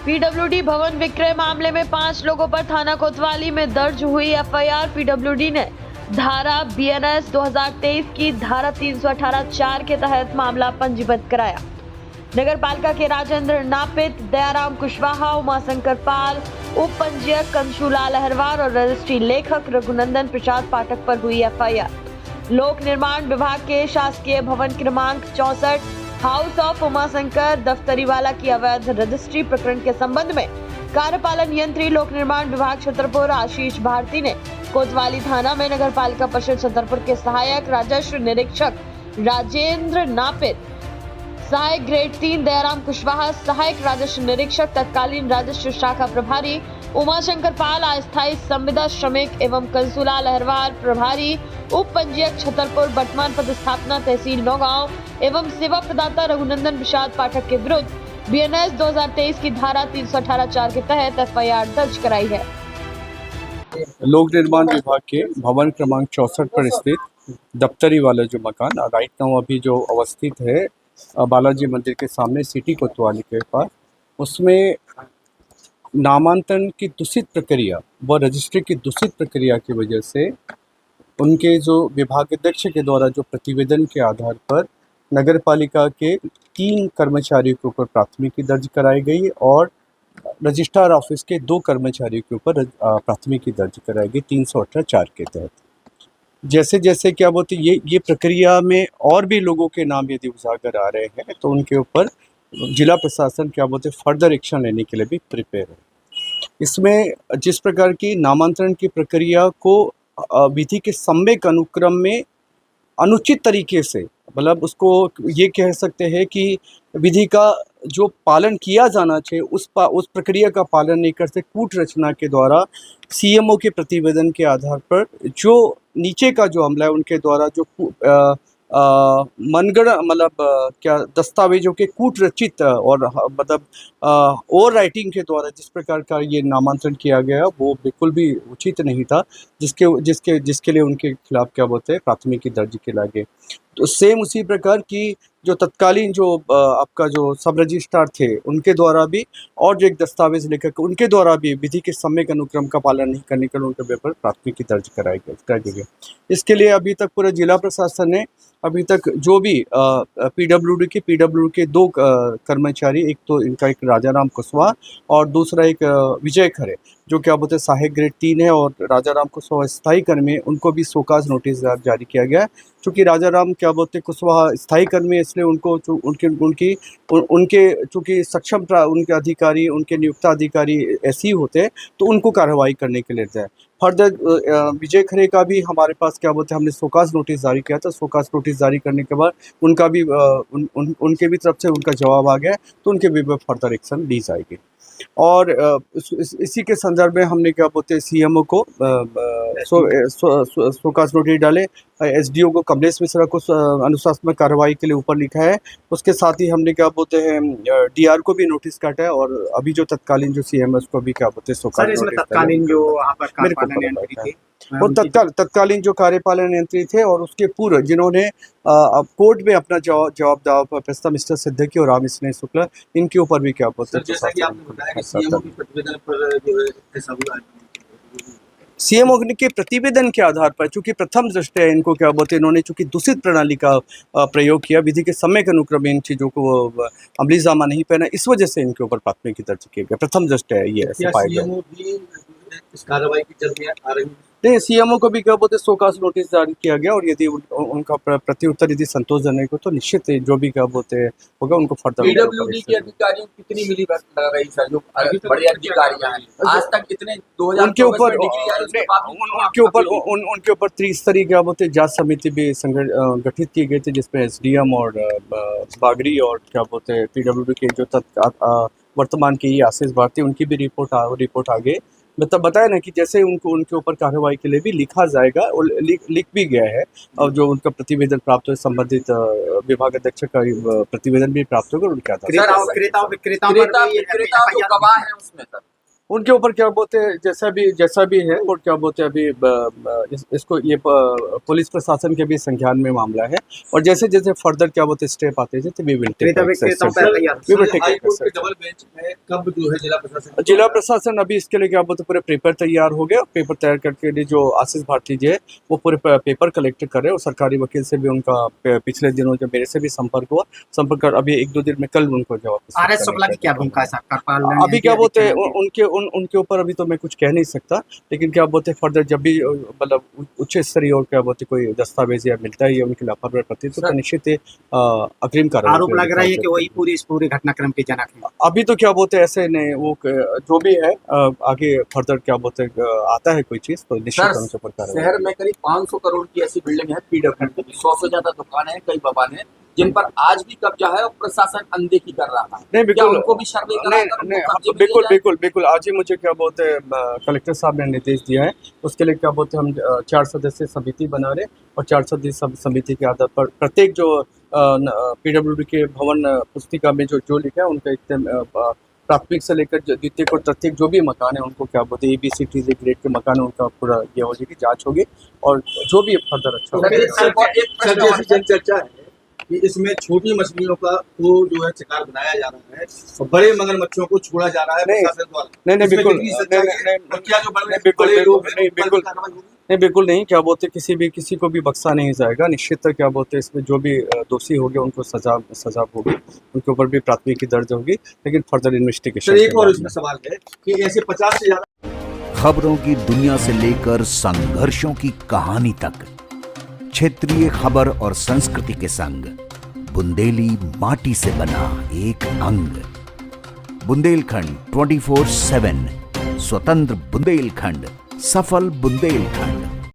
PWD भवन विक्रय मामले में 5 लोगों पर थाना कोतवाली में दर्ज हुई एफआईआर। पीडब्ल्यूडी ने धारा बीएनएस 2023 की धारा 318(4) के तहत मामला पंजीबद्ध कराया। नगर पालिका के राजेंद्र नापित, दयाराम कुशवाहा, उमाशंकर पाल, उप पंजीयक कंशुलाल अहरवार और रजिस्ट्री लेखक रघुनंदन प्रसाद पाठक पर हुई एफआईआर। लोक निर्माण विभाग के शासकीय भवन क्रमांक 64 हाउस ऑफ उमाशंकर दफ्तरीवाला की अवैध रजिस्ट्री प्रकरण के संबंध में कार्यपालन यंत्री लोक निर्माण विभाग छतरपुर आशीष भारती ने कोतवाली थाना में नगर पालिका परिषद छतरपुर के सहायक राजस्व निरीक्षक राजेंद्र नापित, सहायक ग्रेड 3 दयाराम कुशवाहा, सहायक राजस्व निरीक्षक तत्कालीन राजस्व शाखा प्रभारी उमाशंकर पाल, अस्थायी संविदा श्रमिक एवं कंसुलाल अहरवार प्रभारी उप पंजीयक छतरपुर वर्तमान पदस्थापना तहसील नौगांव एवं सेवा प्रदाता रघुनंदन प्रसाद पाठक के विरुद्ध बीएनएस 2023 की धारा 318(4) के तहत एफआईआर दर्ज कराई है। लोक निर्माण विभाग के भवन क्रमांक 64 पर स्थित दफ्तरी वाला जो मकान राइट नाउ अभी जो अवस्थित है बालाजी मंदिर के सामने सिटी कोतवाली के पास, उसमें नामांतरण की दूषित प्रक्रिया व रजिस्ट्री की दूषित प्रक्रिया की वजह से उनके जो विभागाध्यक्ष के द्वारा जो प्रतिवेदन के आधार पर नगर पालिका के 3 कर्मचारियों के ऊपर प्राथमिकी दर्ज कराई गई और रजिस्ट्रार ऑफिस के 2 कर्मचारियों के ऊपर प्राथमिकी दर्ज कराई गई 318(4) के तहत। जैसे जैसे क्या बोलते ये प्रक्रिया में और भी लोगों के नाम यदि उजागर आ रहे हैं तो उनके ऊपर जिला प्रशासन क्या बोलते फर्दर एक्शन लेने के लिए भी प्रिपेयर है। इसमें जिस प्रकार की नामांतरण की प्रक्रिया को विधि के सम्यक अनुक्रम में अनुचित तरीके से, मतलब उसको ये कह सकते हैं कि विधि का जो पालन किया जाना चाहिए उस प्रक्रिया का पालन नहीं करते, कूट रचना के द्वारा सीएमओ के प्रतिवेदन के आधार पर जो नीचे का जो अमला है उनके द्वारा जो मनगढ़ मतलब क्या दस्तावेजों के कूट रचित और मतलब ओवर राइटिंग के द्वारा जिस प्रकार का ये नामांतरण किया गया वो बिल्कुल भी उचित नहीं था, जिसके लिए उनके खिलाफ क्या बोलते हैं प्राथमिकी दर्ज किया गया। तो सेम उसी प्रकार की जो तत्कालीन जो आपका जो सब रजिस्ट्रार थे उनके द्वारा भी और जो एक दस्तावेज लेखक उनके द्वारा भी विधि के सम्यक अनुक्रम का पालन नहीं करने के उनके पेपर प्राथमिकी दर्ज कराई गई। इसके लिए अभी तक पूरा जिला प्रशासन ने अभी तक जो भी पीडब्ल्यूडी के 2 कर्मचारी, एक तो इनका एक राजाराम कुशवाहा और दूसरा एक विजय खरे जो क्या बोलते हैं सहायक ग्रेड 3 है और राजाराम कुशवाहा स्थायी कर्मी, उनको भी शोकाज नोटिस जारी किया गया है। चूँकि राजाराम क्या बोलते हैं कुशवाहा स्थायी कर्मी इसलिए उनको उनके चूँकि सक्षम उनके अधिकारी उनके नियुक्त अधिकारी ऐसे ही होते हैं तो उनको कार्रवाई करने के लिए जाए। फर्दर विजय खरे का भी हमारे पास क्या बोलते हैं हमने शोकाज नोटिस जारी किया था। शोकाज नोटिस जारी करने के बाद उनका भी उनके भी तरफ से उनका जवाब आ गया तो उनके भी फर्दर एक्शन ली जाएगी। और इसी के संदर्भ में हमने क्या बोलते हैं सीएमओ को शोकाज नोटिस डाले, एसडीओ को कमलेश मिश्रा को अनुशासनात्मक कार्रवाई के लिए ऊपर लिखा है। उसके साथ ही हमने क्या बोलते हैं डीआर को भी नोटिस काटा है और अभी जो तत्कालीन जो सीएम है उसको भी क्या बोलते हैं शोकाज नोटिस तत्कालीन जो और तत्कालीन जो कार्यपालन यंत्री थे और उसके पूर्व जिन्होंने कोर्ट में अपना जवाब दावा पर प्रस्ताव मिस्टर सिद्दीकी और राम स्नेह शुक्ला, इनके ऊपर भी क्या बोलते हैं सीएमओ के प्रतिवेदन के आधार पर चूंकि प्रथम दृष्टया इनको क्या बोलते हैं इन्होंने चूंकि दूषित प्रणाली का प्रयोग किया, विधि के सम्यक अनुक्रम इन चीज़ों को अमली जामा नहीं पहना, इस वजह से इनके ऊपर प्राथमिकी दर्ज किया गया। प्रथम दृष्टया ये ऐसे पाया गया। इस कार्रवाई की जल्द आ रही नहीं, सीएमओ को भी क्या बोलते शोकाज नोटिस जारी किया गया और यदि उनका प्रत्युत्तर यदि संतोषजनक हो तो निश्चित जो भी क्या बोलते होगा उनको फर्दर। पीडब्ल्यूडी के अधिकारियों कितनी मिली भगत लग रही सर, जो बड़े अधिकारी हैं आज तक कितने 2000 उनके ऊपर त्रिस्तरीय क्या बोलते जांच समिति भी गठित की गई थी जिसमें एसडीएम और बागरी और क्या बोलते पीडब्ल्यूडी के जो वर्तमान के ये आशीष भारती उनकी भी रिपोर्ट आ गई। मतलब बताया ना कि जैसे उनके ऊपर कार्रवाई के लिए भी लिखा जाएगा और लिख भी गया है और जो उनका प्रतिवेदन प्राप्त हो संबंधित विभाग अध्यक्ष का प्रतिवेदन भी प्राप्त होगा उनके आधार उनके ऊपर क्या बोलते हैं जैसा भी है और क्या बोलते हैं अभी इसको ये पुलिस प्रशासन के भी संज्ञान में मामला है और जैसे जैसे फर्दर क्या बोलते स्टेप आते हैं we will take. Double bench में कब जो है जिला प्रशासन अभी इसके लिए क्या बोलते पूरे पेपर तैयार हो गया। पेपर तैयार करके लिए जो आशीष भारती जी है वो पूरे पेपर कलेक्ट करे और सरकारी वकील से भी उनका पिछले दिनों जब मेरे से भी संपर्क हुआ, संपर्क कर अभी 1-2 दिन में कल उनको जवाब। आर एस शुक्ला की क्या भूमिका है साहब? करपाल अभी क्या बोलते हैं उनके ऊपर अभी तो मैं कुछ कह नहीं सकता, लेकिन क्या बोलते फर्दर जब भी मतलब उच्च स्तरीय और क्या बोलते कोई दस्तावेज या मिलता है या उनकी लापरवाही पड़ती है तो निश्चित अग्रिम कार्रवाई। आरोप लग रहा है कि वही पूरे घटनाक्रम के जनक है। अभी तो क्या बोलते ऐसे नहीं, वो जो भी है आगे फर्दर क्या बोलते आता है कोई चीज तो निश्चित उनके ऊपर कार्रवाई। शहर में करीब 500 करोड़ की ऐसी बिल्डिंग है पीडब्ल्यूडी की, 100 से ज्यादा दुकान है, कई भवन है जिन पर आज भी कब्जा है और प्रशासन अनदेखी कर रहा है। नहीं बिल्कुल, उनको भी सर्वे बिल्कुल आज ही मुझे क्या बोलते कलेक्टर साहब ने निर्देश दिया है, उसके लिए क्या बोलते हम 4 सदस्यीय समिति बना रहे और 4 सदस्यीय समिति के आधार पर प्रत्येक जो पीडब्ल्यूडी के भवन पुस्तिका में जो लिखा है उनका एकदम प्राथमिक से लेकर द्वितीय को प्रत्येक जो भी मकान है उनको क्या बोलते ABCD ग्रेड के मकान है उनका पूरा ये हो जाएगी, जांच होगी और जो भी फर्दर अच्छा जन चर्चा है कि इसमें छोटी मछलियों का को जो है शिकार बनाया जा रहा है और बड़े मगरमच्छों को छोड़ा जा रहा है प्रशासन द्वारा। नहीं बिल्कुल बिल्कुल नहीं, क्या बोलते किसी को भी बख्शा नहीं जाएगा। निश्चित क्या बोलते इसमें जो भी दोषी होंगे उनको सजा होगी, उनके ऊपर भी प्राथमिकी दर्ज होगी, लेकिन फर्दर इन्वेस्टिगेशन। एक और इसमें सवाल है कि ऐसे 50 से ज्यादा खबरों की दुनिया से लेकर संघर्षों की कहानी तक, क्षेत्रीय खबर और संस्कृति के संग बुंदेली माटी से बना एक अंग। बुंदेलखंड 24/7, स्वतंत्र बुंदेलखंड, सफल बुंदेलखंड।